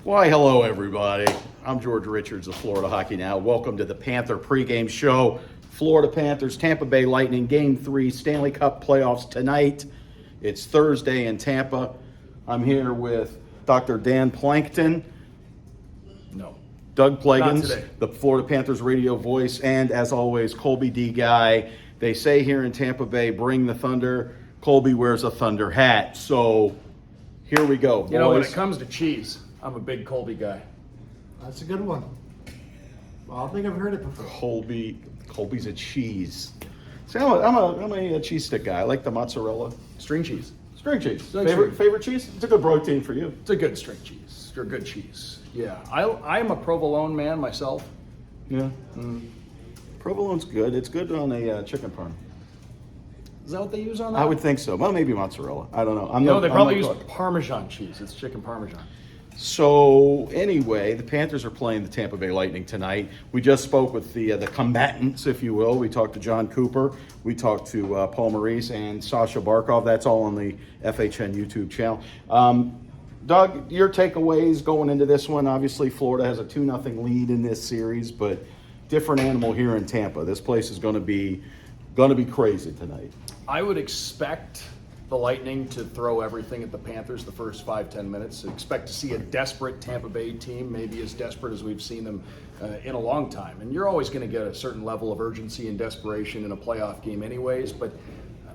Why, hello, everybody. I'm George Richards of Florida Hockey Now. Welcome to the Panther pregame show. Florida Panthers, Tampa Bay Lightning, Game 3, Stanley Cup playoffs tonight. It's Thursday in Tampa. I'm here with Dr. Dan Plankton. No. Doug Not Plagens, today. the Florida Panthers radio voice, and as always, Colby D. Guy. They say here in Tampa Bay, bring the thunder. Colby wears a thunder hat. So here we go, boys. You know, when it comes to cheese, I'm a big Colby guy. That's a good one. Well, I don't think I've heard it before. Colby's a cheese. See, I'm a cheese stick guy. I like the mozzarella. String cheese. String cheese. String Favorite cheese? It's a good protein for you. It's a good string cheese. You're a good cheese. Yeah. I'm a provolone man myself. Yeah. Provolone's good. It's good on a chicken parm. Is that what they use on that? I would think so. Well, maybe mozzarella. I don't know. No, they probably use cook. Parmesan cheese. It's chicken Parmesan. So anyway, the Panthers are playing the Tampa Bay Lightning tonight. We just spoke with the combatants, if you will. We talked to John Cooper. We talked to Paul Maurice and Sasha Barkov. That's all on the FHN YouTube channel. Doug, your takeaways going into this one. Obviously, Florida has a 2-0 lead in this series, but different animal here in Tampa. This place is going to be crazy tonight. I would expect the Lightning to throw everything at the Panthers the first 5-10 minutes. Expect to see a desperate Tampa Bay team, maybe as desperate as we've seen them in a long time. And you're always going to get a certain level of urgency and desperation in a playoff game anyways, but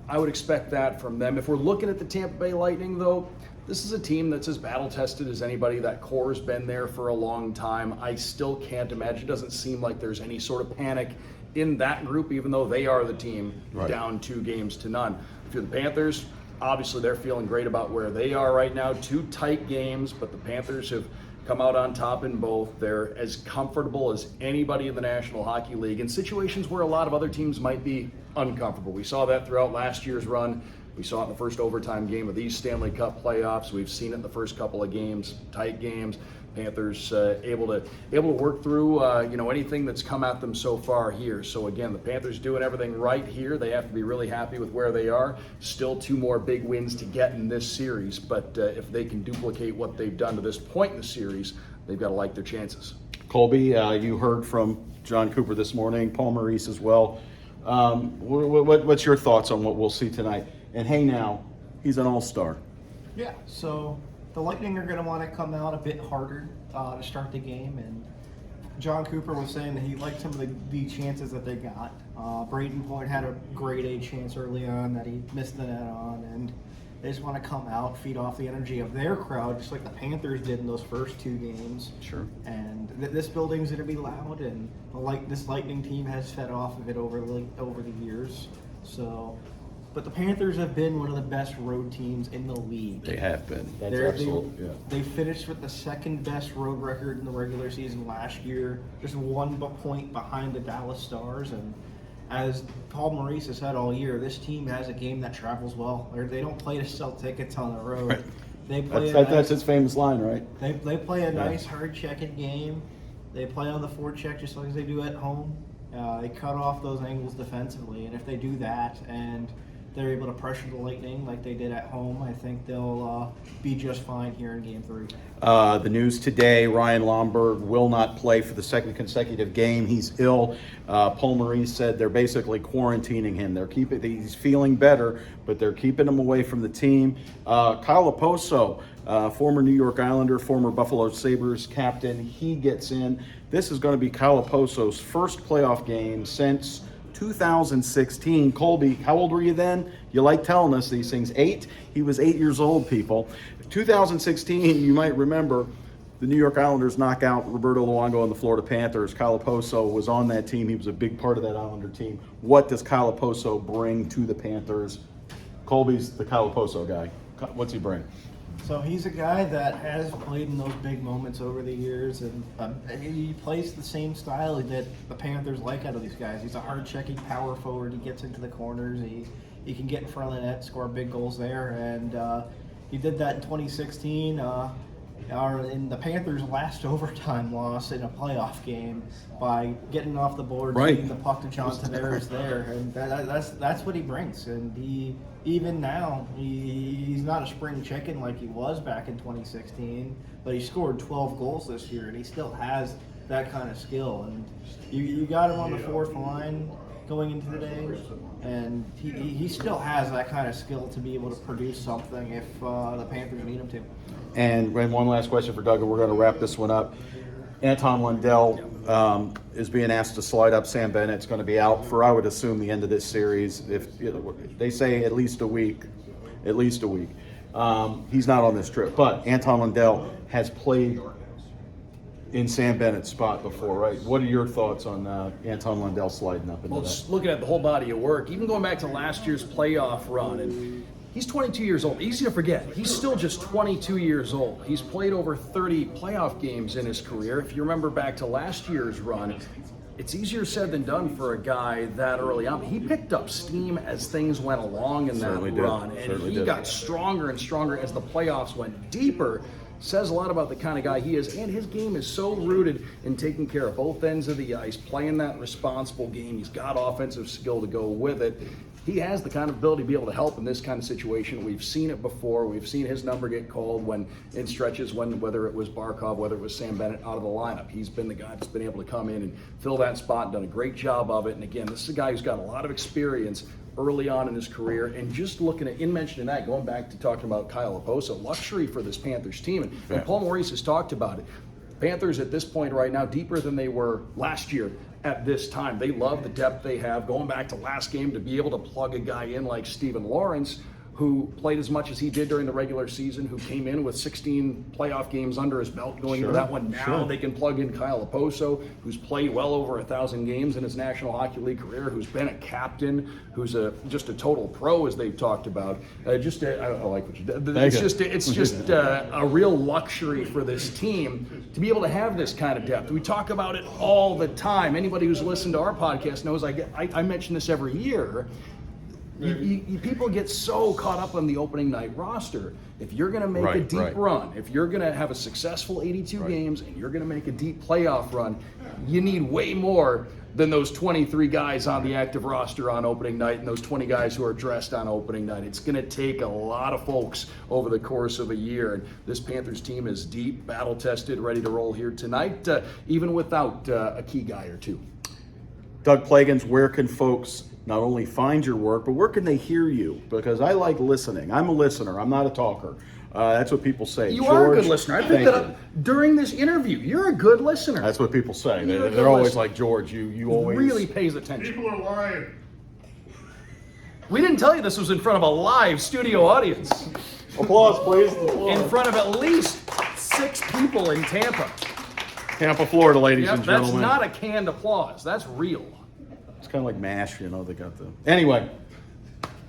I would expect that from them. If we're looking at the Tampa Bay Lightning, though, this is a team that's as battle-tested as anybody. That core's been there for a long time. I still can't imagine. It doesn't seem like there's any sort of panic in that group, even though they are the team down 2-0. If you're the Panthers, obviously they're feeling great about where they are right now. 2 tight games, but the Panthers have come out on top in both. They're as comfortable as anybody in the National Hockey League in situations where a lot of other teams might be uncomfortable. We saw that throughout last year's run. We saw it in the first overtime game of these Stanley Cup playoffs. We've seen it in the first couple of games, tight games. Panthers able to work through anything that's come at them so far here. So again, the Panthers doing everything right here. They have to be really happy with where they are. Still 2 more big wins to get in this series, but if they can duplicate what they've done to this point in the series, they've got to like their chances. Colby, you heard from John Cooper this morning, Paul Maurice as well. What's your thoughts on what we'll see tonight? And hey, now, he's an all-star. Yeah, so the Lightning are going to want to come out a bit harder to start the game. And John Cooper was saying that he liked some of the chances that they got. Brayden Point had a grade A chance early on that he missed the net on. And they just want to come out, feed off the energy of their crowd, just like the Panthers did in those first 2 games. Sure. And this building's going to be loud, and this Lightning team has fed off of it over the years. So, but the Panthers have been one of the best road teams in the league. they have been. That's They're- absolute. Yeah. They finished with the 2nd best road record in the regular season last year, just 1 point behind the Dallas Stars. And as Paul Maurice has said all year, this team has a game that travels well. They don't play to sell tickets on the road. Right. They play That's his famous line, right? They play a nice, hard-checking game. They play on the forecheck just like they do at home. They cut off those angles defensively, and if they do that and they're able to pressure the Lightning like they did at home, I think they'll be just fine here in Game 3. The news today, Ryan Lomberg will not play for the 2nd consecutive game. He's ill. Paul Maurice said they're basically quarantining him. He's feeling better, but they're keeping him away from the team. Kyle Oposo, former New York Islander, former Buffalo Sabres captain, he gets in. This is going to be Kyle Oposo's first playoff game since 2016. Colby, how old were you then? You like telling us these things. 8? He was 8 years old, people. 2016, you might remember, the New York Islanders knock out Roberto Luongo and the Florida Panthers. Kyle Oposo was on that team. He was a big part of that Islander team. What does Kyle Oposo bring to the Panthers? Colby's the Kyle Oposo guy. What's he bring? So he's a guy that has played in those big moments over the years, and he plays the same style that the Panthers like out of these guys. He's a hard-checking power forward. He gets into the corners. He can get in front of the net, score big goals there, and he did that in 2016. are in the Panthers' last overtime loss in a playoff game by getting off the board, Right. getting the puck to John Tavares there, and that's what he brings. And even now he's not a spring chicken like he was back in 2016, but he scored 12 goals this year, and he still has that kind of skill. And you got him on the fourth line going into the day, and he still has that kind of skill to be able to produce something if the Panthers need him to. And one last question for Doug, and we're going to wrap this one up. Anton Lundell is being asked to slide up. Sam Bennett's going to be out for, I would assume, the end of this series. If they say at least a week. He's not on this trip, but Anton Lundell has played in Sam Bennett's spot before, right? What are your thoughts on Anton Lundell sliding up into Well, that? just looking at the whole body of work, even going back to last year's playoff run, and he's 22 years old. Easy to forget. He's still just 22 years old. He's played over 30 playoff games in his career. If you remember back to last year's run, it's easier said than done for a guy that early on. He picked up steam as things went along in that Certainly did. run, and Certainly he did. got stronger and stronger as the playoffs went deeper. Says a lot about the kind of guy he is, and his game is so rooted in taking care of both ends of the ice, playing that responsible game. He's got offensive skill to go with it. He has the kind of ability to be able to help in this kind of situation. We've seen it before. We've seen his number get called when in stretches, whether it was Barkov, whether it was Sam Bennett out of the lineup. He's been the guy that's been able to come in and fill that spot and done a great job of it. And again, this is a guy who's got a lot of experience early on in his career, and just looking at, in mentioning that, going back to talking about Kyle Oposo, luxury for this Panthers team, and Paul Maurice has talked about it. Panthers at this point right now, deeper than they were last year at this time. They love the depth they have. Going back to last game, to be able to plug a guy in like Steven Lawrence, who played as much as he did during the regular season, who came in with 16 playoff games under his belt going into that one. Now they can plug in Kyle Oposo, who's played well over 1,000 games in his National Hockey League career, who's been a captain, who's just a total pro, as they've talked about. I like what you did. It's just a real luxury for this team to be able to have this kind of depth. We talk about it all the time. Anybody who's listened to our podcast knows I mention this every year. People get so caught up on the opening night roster. If you're going to make a deep run, if you're going to have a successful 82 games and you're going to make a deep playoff run, you need way more than those 23 guys on the active roster on opening night and those 20 guys who are dressed on opening night. It's going to take a lot of folks over the course of a year. And this Panthers team is deep, battle-tested, ready to roll here tonight, even without a key guy or two. Doug Plagens, where can folks not only find your work, but where can they hear you? Because I like listening. I'm a listener. I'm not a talker. That's what people say. You are a good listener. I picked that up during this interview. You're a good listener. That's what people say. You're a They're good always listener. like, George, you always... really pays attention. People are lying. We didn't tell you this was in front of a live studio audience. Applause, please. Applause. In front of at least 6 people in Tampa. Tampa, Florida, ladies Yep, and that's gentlemen. not a canned applause. That's real. It's kind of like MASH, they got the... Anyway,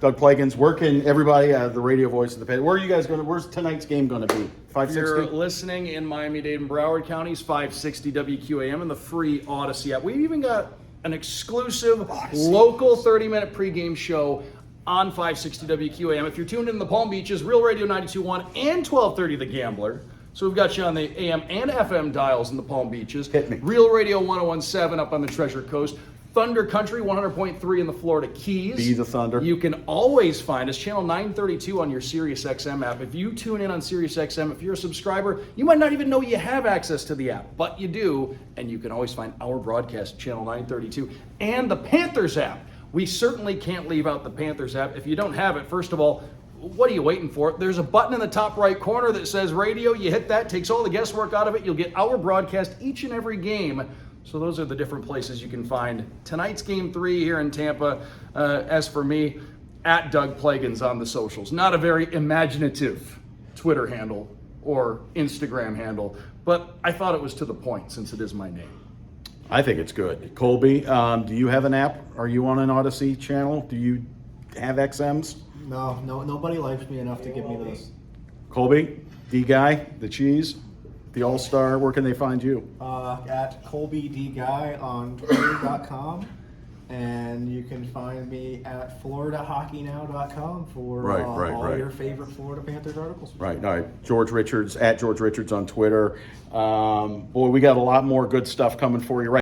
Doug Plagens, where can everybody, the radio voice of the Panthers, where are you guys going to, where's tonight's game going to be? If you're 560? listening in Miami-Dade and Broward counties, 560 WQAM and the free Odyssey app. We've even got an exclusive local 30-minute pregame show on 560 WQAM. If you're tuned in the Palm Beaches, Real Radio 92.1 and 1230 The Gambler. So we've got you on the AM and FM dials in the Palm Beaches. Hit me. Real Radio 101.7 up on the Treasure Coast. Thunder Country 100.3 in the Florida Keys. Be the Thunder. You can always find us, channel 932 on your SiriusXM app. If you tune in on SiriusXM, if you're a subscriber, you might not even know you have access to the app, but you do, and you can always find our broadcast, channel 932, and the Panthers app. We certainly can't leave out the Panthers app. If you don't have it, first of all, what are you waiting for? There's a button in the top right corner that says radio. You hit that, takes all the guesswork out of it. You'll get our broadcast each and every game. So those are the different places you can find tonight's Game 3 here in Tampa. As for me, at Doug Plagens on the socials. Not a very imaginative Twitter handle or Instagram handle, but I thought it was to the point since it is my name. I think it's good. Colby, do you have an app? Are you on an Odyssey channel? Do you have XMs? No, nobody likes me enough to give me this. Colby, D-Guy, the Cheese, the All-Star, where can they find you? At Colby D Guy on Twitter.com, and And you can find me at FloridaHockeyNow.com for all your favorite Florida Panthers articles. Right. George Richards, at George Richards on Twitter. Boy, we got a lot more good stuff coming for you right